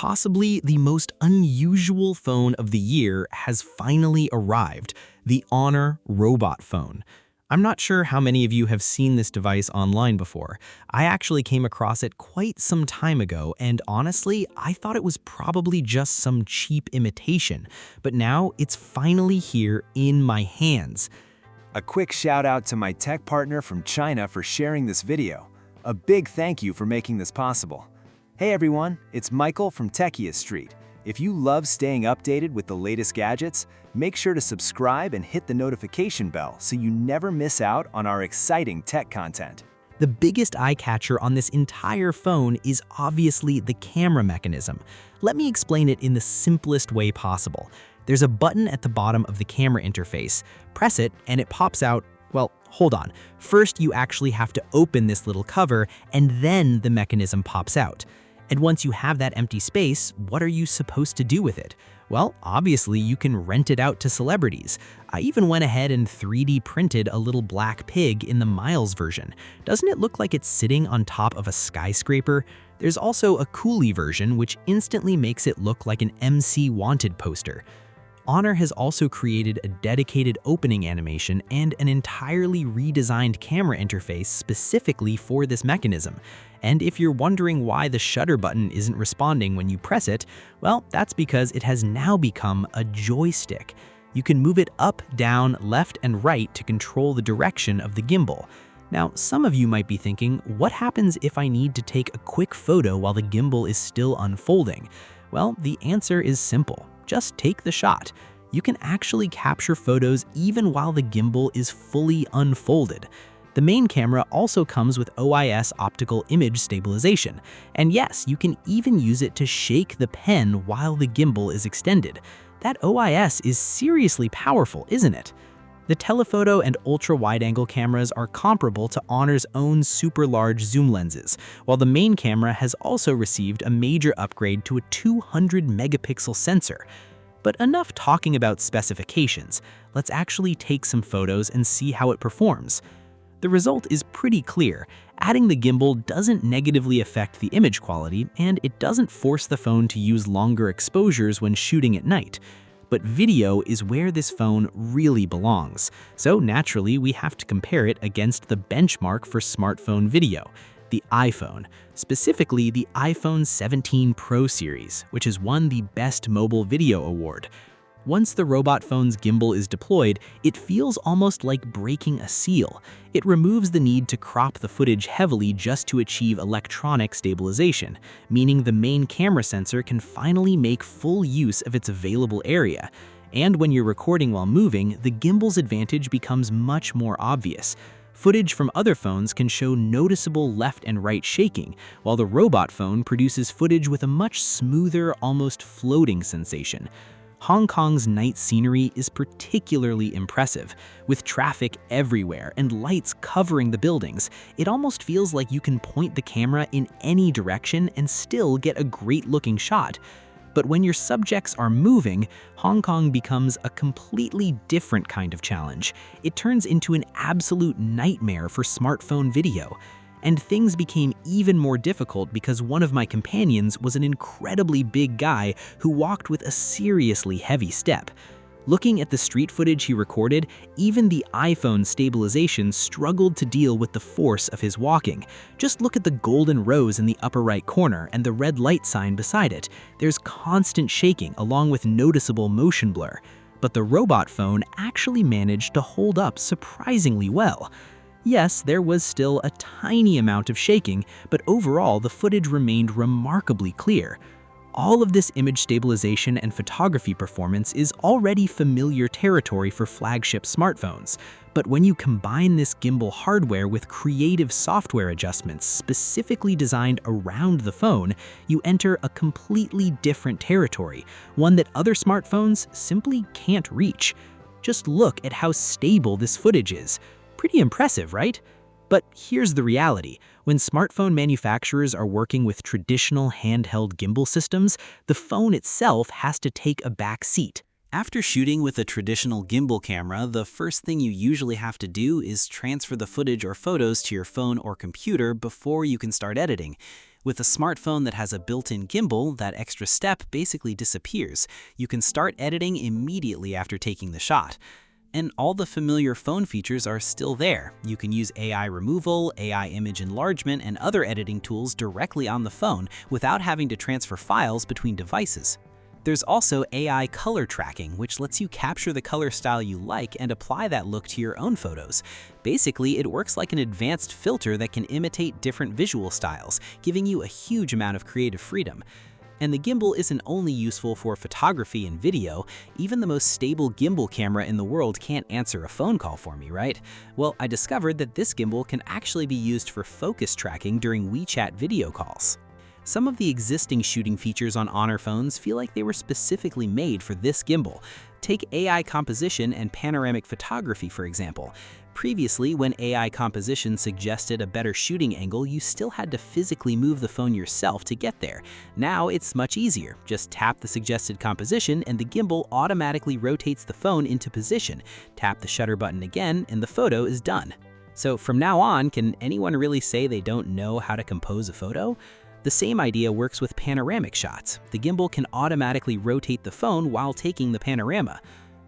Possibly the most unusual phone of the year has finally arrived, the Honor Robot Phone. I'm not sure how many of you have seen this device online before. I actually came across it quite some time ago, and honestly, I thought it was probably just some cheap imitation. But now it's finally here in my hands. A quick shout out to my tech partner from China for sharing this video. A big thank you for making this possible. Hey everyone, it's Michael from techiestreet. If you love staying updated with the latest gadgets, make sure to subscribe and hit the notification bell so you never miss out on our exciting tech content. The biggest eye-catcher on this entire phone is obviously the camera mechanism. Let me explain it in the simplest way possible. There's a button at the bottom of the camera interface. Press it and it pops out. Well, hold on. First, you actually have to open this little cover and then the mechanism pops out. And once you have that empty space, what are you supposed to do with it? Well, obviously you can rent it out to celebrities. I even went ahead and 3D printed a little black pig in the Miles version. Doesn't it look like it's sitting on top of a skyscraper? There's also a coolie version which instantly makes it look like an MC Wanted poster. Honor has also created a dedicated opening animation and an entirely redesigned camera interface specifically for this mechanism. And if you're wondering why the shutter button isn't responding when you press it, well, that's because it has now become a joystick. You can move it up, down, left, and right to control the direction of the gimbal. Now, some of you might be thinking, what happens if I need to take a quick photo while the gimbal is still unfolding? Well, the answer is simple. Just take the shot. You can actually capture photos even while the gimbal is fully unfolded. The main camera also comes with OIS optical image stabilization. And yes, you can even use it to shake the pen while the gimbal is extended. That OIS is seriously powerful, isn't it? The telephoto and ultra-wide-angle cameras are comparable to Honor's own super-large zoom lenses, while the main camera has also received a major upgrade to a 200-megapixel sensor. But enough talking about specifications. Let's actually take some photos and see how it performs. The result is pretty clear. Adding the gimbal doesn't negatively affect the image quality, and it doesn't force the phone to use longer exposures when shooting at night. But video is where this phone really belongs. So naturally, we have to compare it against the benchmark for smartphone video, the iPhone, specifically the iPhone 17 Pro series, which has won the Best Mobile Video Award. Once the robot phone's gimbal is deployed, it feels almost like breaking a seal. It removes the need to crop the footage heavily just to achieve electronic stabilization, meaning the main camera sensor can finally make full use of its available area. And when you're recording while moving, the gimbal's advantage becomes much more obvious. Footage from other phones can show noticeable left and right shaking, while the robot phone produces footage with a much smoother, almost floating sensation. Hong Kong's night scenery is particularly impressive. With traffic everywhere and lights covering the buildings, it almost feels like you can point the camera in any direction and still get a great-looking shot. But when your subjects are moving, Hong Kong becomes a completely different kind of challenge. It turns into an absolute nightmare for smartphone video. And things became even more difficult because one of my companions was an incredibly big guy who walked with a seriously heavy step. Looking at the street footage he recorded, even the iPhone stabilization struggled to deal with the force of his walking. Just look at the golden rose in the upper right corner and the red light sign beside it. There's constant shaking along with noticeable motion blur. But the robot phone actually managed to hold up surprisingly well. Yes, there was still a tiny amount of shaking, but overall the footage remained remarkably clear. All of this image stabilization and photography performance is already familiar territory for flagship smartphones, but when you combine this gimbal hardware with creative software adjustments specifically designed around the phone, you enter a completely different territory, one that other smartphones simply can't reach. Just look at how stable this footage is. Pretty impressive, right? But here's the reality. When smartphone manufacturers are working with traditional handheld gimbal systems, the phone itself has to take a back seat. After shooting with a traditional gimbal camera, the first thing you usually have to do is transfer the footage or photos to your phone or computer before you can start editing. With a smartphone that has a built-in gimbal, that extra step basically disappears. You can start editing immediately after taking the shot. And all the familiar phone features are still there. You can use AI removal, AI image enlargement, and other editing tools directly on the phone without having to transfer files between devices. There's also AI color tracking, which lets you capture the color style you like and apply that look to your own photos. Basically, it works like an advanced filter that can imitate different visual styles, giving you a huge amount of creative freedom. And the gimbal isn't only useful for photography and video. Even the most stable gimbal camera in the world can't answer a phone call for me, right? Well, I discovered that this gimbal can actually be used for focus tracking during WeChat video calls. Some of the existing shooting features on Honor phones feel like they were specifically made for this gimbal. Take AI composition and panoramic photography, for example. Previously, when AI composition suggested a better shooting angle, you still had to physically move the phone yourself to get there. Now it's much easier. Just tap the suggested composition and the gimbal automatically rotates the phone into position. Tap the shutter button again and the photo is done. So from now on, can anyone really say they don't know how to compose a photo? The same idea works with panoramic shots. The gimbal can automatically rotate the phone while taking the panorama.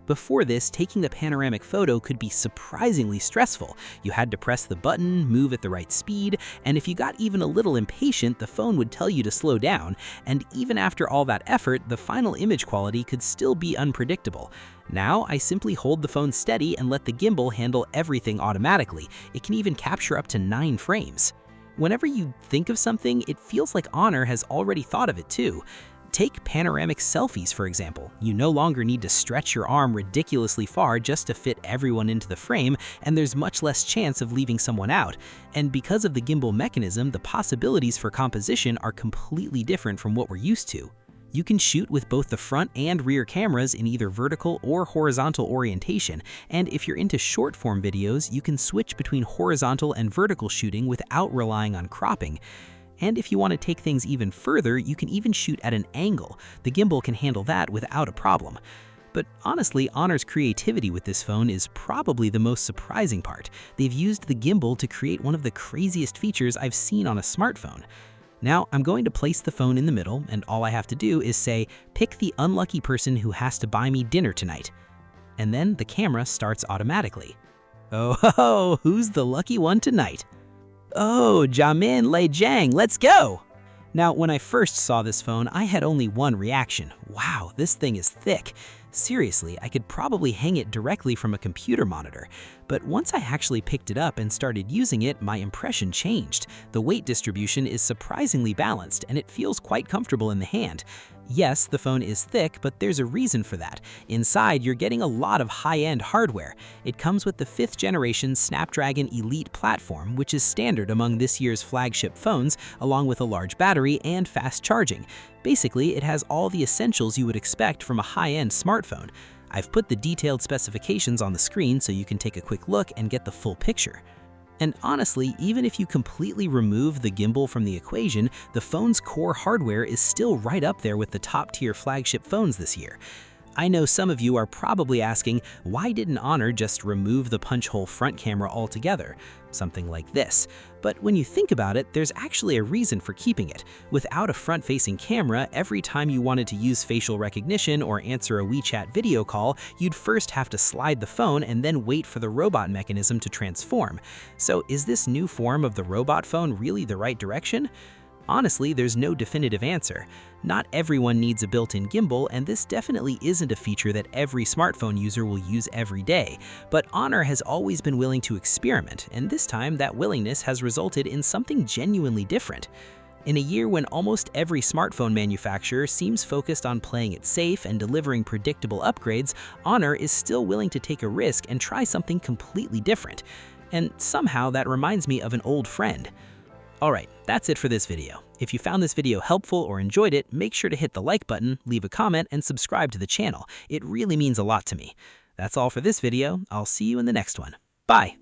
Before this, taking the panoramic photo could be surprisingly stressful. You had to press the button, move at the right speed, and if you got even a little impatient, the phone would tell you to slow down. And even after all that effort, the final image quality could still be unpredictable. Now, I simply hold the phone steady and let the gimbal handle everything automatically. It can even capture up to 9 frames. Whenever you think of something, it feels like Honor has already thought of it too. Take panoramic selfies, for example. You no longer need to stretch your arm ridiculously far just to fit everyone into the frame, and there's much less chance of leaving someone out. And because of the gimbal mechanism, the possibilities for composition are completely different from what we're used to. You can shoot with both the front and rear cameras in either vertical or horizontal orientation, and if you're into short-form videos, you can switch between horizontal and vertical shooting without relying on cropping. And if you want to take things even further, you can even shoot at an angle. The gimbal can handle that without a problem. But honestly, Honor's creativity with this phone is probably the most surprising part. They've used the gimbal to create one of the craziest features I've seen on a smartphone. Now, I'm going to place the phone in the middle, and all I have to do is say, pick the unlucky person who has to buy me dinner tonight. And then the camera starts automatically. Oh ho, who's the lucky one tonight? Oh, Jiamin Lei Jiang, let's go! Now, when I first saw this phone, I had only one reaction. Wow, this thing is thick. Seriously, I could probably hang it directly from a computer monitor. But once I actually picked it up and started using it, my impression changed. The weight distribution is surprisingly balanced, and it feels quite comfortable in the hand. Yes, the phone is thick, but there's a reason for that. Inside, you're getting a lot of high-end hardware. It comes with the 5th generation Snapdragon Elite platform, which is standard among this year's flagship phones, along with a large battery and fast charging. Basically, it has all the essentials you would expect from a high-end smartphone. I've put the detailed specifications on the screen so you can take a quick look and get the full picture. And honestly, even if you completely remove the gimbal from the equation, the phone's core hardware is still right up there with the top-tier flagship phones this year. I know some of you are probably asking, why didn't Honor just remove the punch-hole front camera altogether? Something like this. But when you think about it, there's actually a reason for keeping it. Without a front-facing camera, every time you wanted to use facial recognition or answer a WeChat video call, you'd first have to slide the phone and then wait for the robot mechanism to transform. So is this new form of the robot phone really the right direction? Honestly, there's no definitive answer. Not everyone needs a built-in gimbal, and this definitely isn't a feature that every smartphone user will use every day. But Honor has always been willing to experiment, and this time that willingness has resulted in something genuinely different. In a year when almost every smartphone manufacturer seems focused on playing it safe and delivering predictable upgrades, Honor is still willing to take a risk and try something completely different. And somehow that reminds me of an old friend. Alright, that's it for this video. If you found this video helpful or enjoyed it, make sure to hit the like button, leave a comment, and subscribe to the channel. It really means a lot to me. That's all for this video. I'll see you in the next one. Bye!